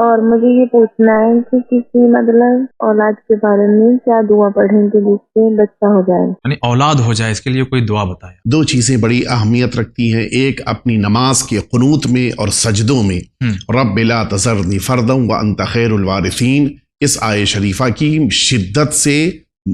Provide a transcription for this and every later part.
اور مجھے یہ پوچھنا ہے کہ کسی مطلب اولاد کے بارے میں کیا دعا پڑھیں کہ جس سے بچہ ہو جائے، یعنی اولاد ہو جائے، اس کے لیے کوئی دعا بتائے؟ دو چیزیں بڑی اہمیت رکھتی ہیں، ایک اپنی نماز کے قنوت میں اور سجدوں میں رب لا تذرنی فردا وانت خیر الوارثین، اس آیے شریفہ کی شدت سے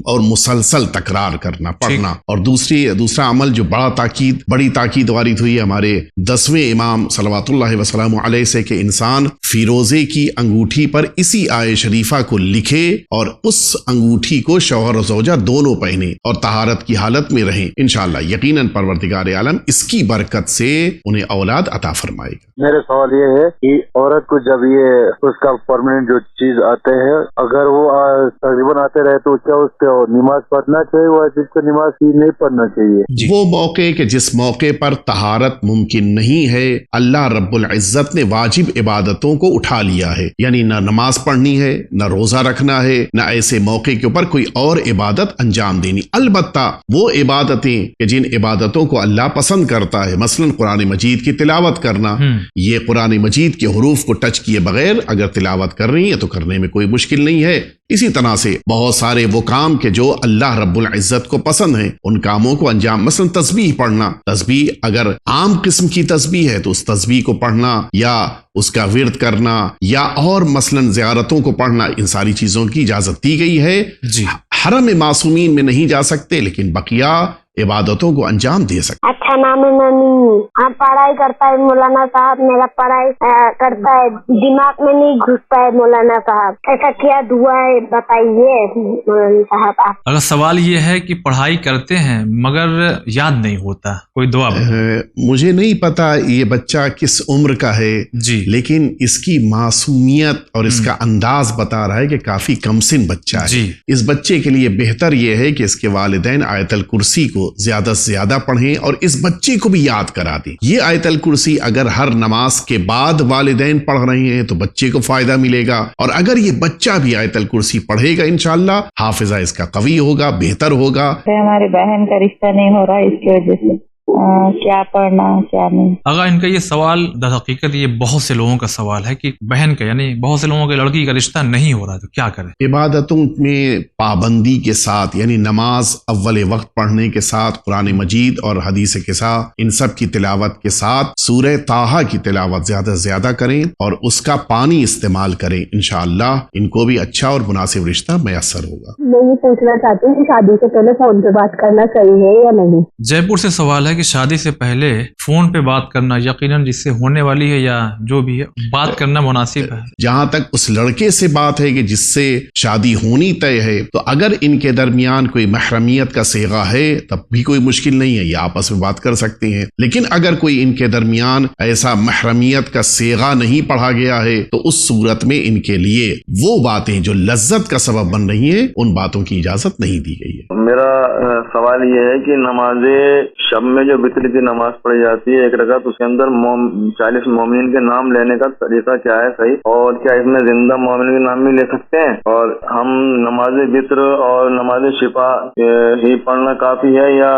اور مسلسل تکرار کرنا، پڑھنا۔ اور دوسرا عمل جو بڑی تاکید وارد ہوئی ہے ہمارے 10ویں امام صلوات اللہ وسلام علیہ سے، کہ انسان فیروزے کی انگوٹھی پر اسی آیے شریفہ کو لکھے اور اس انگوٹھی کو شوہر و زوجہ دونوں پہنے اور طہارت کی حالت میں رہیں، انشاءاللہ یقیناً پروردگار عالم اس کی برکت سے انہیں اولاد عطا فرمائے گا۔ میرا سوال یہ ہے کہ عورت کو جب یہ اس کا پرماننٹ جو چیز آتے ہیں، اگر وہ تقریباً آتے رہے تو کیا اس کو نماز پڑھنا چاہیے، وہ جس کو نماز نہیں پڑھنا چاہیے؟ وہ موقع کہ جس موقع پر طہارت ممکن نہیں ہے، اللہ رب العزت نے واجب عبادتوں کو اٹھا لیا ہے، یعنی نہ نماز پڑھنی ہے، نہ روزہ رکھنا ہے، نہ ایسے موقع کے اوپر کوئی اور عبادت انجام دینی۔ البتہ وہ عبادتیں کہ جن عبادتوں کو اللہ پسند کرتا ہے، مثلا قرآن مجید کی تلاوت کرنا، یہ قرآن مجید کے حروف کو ٹچ کیے بغیر اگر تلاوت کر رہی ہیں تو کرنے میں کوئی مشکل نہیں ہے۔ اسی طرح سے بہت سارے وہ کام کہ جو اللہ رب العزت کو پسند ہیں، ان کاموں کو انجام، مثلا تسبیح پڑھنا، تسبیح اگر عام قسم کی تسبیح ہے تو اس تسبیح کو پڑھنا یا اس کا ورد کرنا یا اور مثلا زیارتوں کو پڑھنا، ان ساری چیزوں کی اجازت دی گئی ہے۔ حرم معصومین میں نہیں جا سکتے لیکن بقیہ عبادتوں کو انجام دے سکتے۔ اچھا نام ہے نانی، ہاں پڑھائی کرتا ہے مولانا صاحب، میرا پڑھائی کرتا ہے، دماغ میں نہیں گھستا ہے مولانا صاحب، ایسا کیا دعا ہے بتائیے مولانا صاحب آپ۔ اگر سوال یہ ہے کہ پڑھائی کرتے ہیں مگر یاد نہیں ہوتا، کوئی دعا مجھے نہیں پتا یہ بچہ کس عمر کا ہے جی، لیکن اس کی معصومیت اور اس کا انداز بتا رہا ہے کہ کافی کم سن بچہ ہے۔ جی، اس بچے کے لیے بہتر یہ ہے کہ اس کے والدین آیت الکرسی کو زیادہ سے زیادہ پڑھیں اور اس بچے کو بھی یاد کرا دیں۔ یہ آیت الکرسی اگر ہر نماز کے بعد والدین پڑھ رہے ہیں تو بچے کو فائدہ ملے گا، اور اگر یہ بچہ بھی آیت الکرسی پڑھے گا انشاءاللہ حافظہ اس کا قوی ہوگا، بہتر ہوگا۔ ہماری بہن کا رشتہ نہیں ہو رہا، اس کی وجہ سے کیا پڑھنا کیا نہیں۔ اگر ان کا یہ سوال در حقیقت یہ بہت سے لوگوں کا سوال ہے کہ بہن کا یعنی بہت سے لوگوں کے لڑکی کا رشتہ نہیں ہو رہا تو کیا کریں؟ عبادتوں میں پابندی کے ساتھ، یعنی نماز اول وقت پڑھنے کے ساتھ، قرآن مجید اور حدیث کے ساتھ ان سب کی تلاوت کے ساتھ سورہ طٰہٰ کی تلاوت زیادہ سے زیادہ کریں اور اس کا پانی استعمال کریں، انشاءاللہ ان کو بھی اچھا اور مناسب رشتہ میسر ہوگا۔ میں یہ پوچھنا چاہتی ہوں کہ شادی سے پہلے فون پہ بات کرنا صحیح ہے یا نہیں؟ جے پور سے سوال ہے کہ شادی سے پہلے فون پہ بات کرنا یقیناً جس سے ہونے والی ہے یا جو بھی ہے بات کرنا مناسب ہے؟ جہاں تک اس لڑکے سے بات ہے کہ جس سے شادی ہونی طے ہے، تو اگر ان کے درمیان کوئی محرمیت کا صیغہ ہے تب بھی کوئی مشکل نہیں ہے، یہ آپس میں بات کر سکتے ہیں۔ لیکن اگر کوئی ان کے درمیان ایسا محرمیت کا صیغہ نہیں پڑھا گیا ہے تو اس صورت میں ان کے لیے وہ باتیں جو لذت کا سبب بن رہی ہیں ان باتوں کی اجازت نہیں دی گئی ہے۔ میرا سوال یہ ہے کہ نماز شب میں جو وتر کی نماز پڑھی جاتی ہے 1 رکعت، اس کے اندر 40 مومنین کے نام لینے کا طریقہ کیا ہے صحیح، اور کیا اس میں زندہ مومن کے نام بھی لے سکتے ہیں، اور ہم نماز وتر اور نماز شفا ہی پڑھنا کافی ہے یا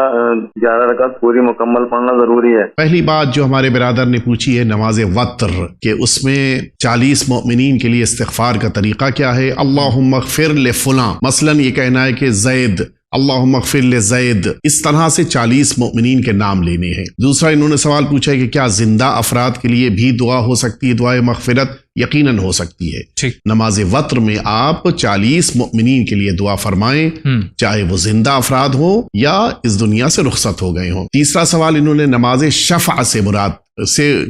11 رکعت پوری مکمل پڑھنا ضروری ہے؟ پہلی بات جو ہمارے برادر نے پوچھی ہے نماز وتر، کہ اس میں 40 مومنین کے لیے استغفار کا طریقہ کیا ہے۔ اللہم اغفر لفلاں، مثلا یہ کہنا ہے کہ زید، اللہم اغفر لزید، اس طرح سے 40 مومنین کے نام لینے ہیں۔ دوسرا انہوں نے سوال پوچھا ہے کہ کیا زندہ افراد کے لیے بھی دعا ہو سکتی ہے، دعائے مغفرت؟ یقیناً ہو سکتی ہے۔ نماز وتر میں آپ 40 مومنین کے لیے دعا فرمائیں، چاہے وہ زندہ افراد ہوں یا اس دنیا سے رخصت ہو گئے ہوں۔ تیسرا سوال انہوں نے نماز شفع سے مراد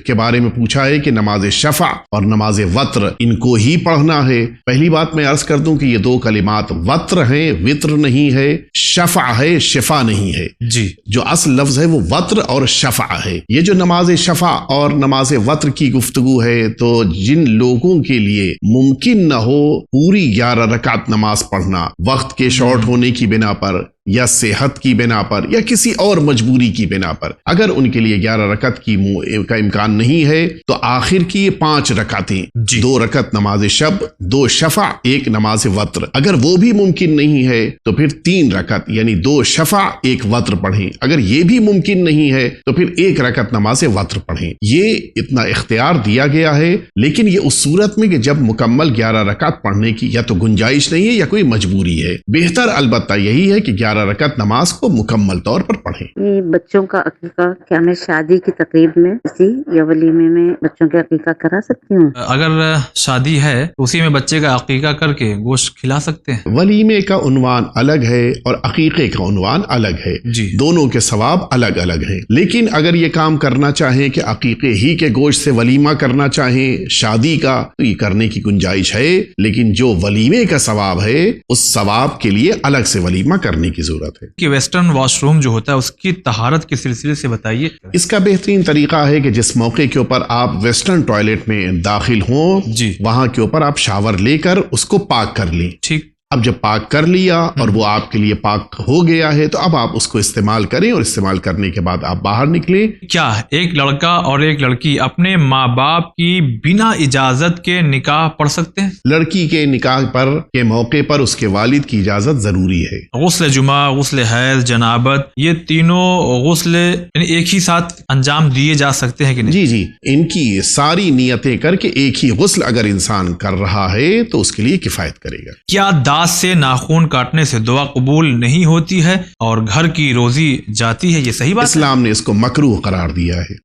کے بارے میں پوچھا ہے کہ نماز شفع اور نماز وتر ان کو ہی پڑھنا ہے۔ پہلی بات میں عرض کر دوں کہ یہ دو کلمات وتر ہیں، وتر نہیں ہے، شفع ہے، شفا نہیں ہے جی۔ جو اصل لفظ ہے وہ وتر اور شفع ہے۔ یہ جو نماز شفع اور نماز وتر کی گفتگو ہے، تو جن لوگوں کے لیے ممکن نہ ہو پوری 11 رکعت نماز پڑھنا وقت کے شارٹ ہونے کی بنا پر، یا صحت کی بنا پر یا کسی اور مجبوری کی بنا پر اگر ان کے لیے 11 رکعت کا امکان نہیں ہے تو آخر کی 5 رکعتیں، 2 رکعت نماز شب، 2 شفع، 1 نماز وتر، اگر وہ بھی ممکن نہیں ہے تو پھر 3 رکعت یعنی 2 شفع 1 وتر پڑھیں، اگر یہ بھی ممکن نہیں ہے تو پھر 1 رکعت نماز وتر پڑھیں۔ یہ اتنا اختیار دیا گیا ہے، لیکن یہ اس صورت میں کہ جب مکمل 11 رکعت پڑھنے کی یا تو گنجائش نہیں ہے یا کوئی مجبوری ہے۔ بہتر البتہ یہی ہے کہ 11 رکعت نماز کو مکمل طور پر پڑھیں۔ یہ بچوں کا عقیقہ کیا میں شادی کی تقریب میں کسی یا ولیمے میں بچوں کا عقیقہ کرا سکتی ہوں؟ اگر شادی ہے تو اسی میں بچے کا عقیقہ کر کے گوشت کھلا سکتے ہیں۔ ولیمے کا عنوان الگ ہے اور عقیقے کا عنوان الگ ہے، دونوں کے ثواب الگ الگ ہیں، لیکن اگر یہ کام کرنا چاہیں کہ عقیقے ہی کے گوشت سے ولیمہ کرنا چاہیں شادی کا تو یہ کرنے کی گنجائش ہے، لیکن جو ولیمے کا ثواب ہے اس ثواب کے لیے الگ سے ولیمہ کرنے کی ضرورت ہے۔ کہ ویسٹرن واش روم جو ہوتا ہے اس کی طہارت کے سلسلے سے بتائیے۔ اس کا بہترین طریقہ ہے کہ جس موقع کے اوپر آپ ویسٹرن ٹوائلٹ میں داخل ہوں وہاں کے اوپر آپ شاور لے کر اس کو پاک کر لیں۔ ٹھیک، اب جب پاک کر لیا اور وہ آپ کے لیے پاک ہو گیا ہے تو اب آپ اس کو استعمال کریں، اور استعمال کرنے کے بعد آپ باہر نکلیں۔ کیا ایک لڑکا اور ایک لڑکی اپنے ماں باپ کی بنا اجازت کے نکاح پڑھ سکتے ہیں؟ لڑکی کے نکاح پر کے موقع پر اس کے والد کی اجازت ضروری ہے۔ غسل جمعہ، غسل حیض، جنابت، یہ تینوں غسل یعنی ایک ہی ساتھ انجام دیے جا سکتے ہیں کہ نہیں؟ جی، ان کی ساری نیتیں کر کے ایک ہی غسل اگر انسان کر رہا ہے تو اس کے لیے کفایت کرے گا۔ کیا دانت سے ناخن کاٹنے سے دعا قبول نہیں ہوتی ہے اور گھر کی روزی جاتی ہے؟ یہ صحیح بات ہے؟ اسلام نے اس کو مکروہ قرار دیا ہے۔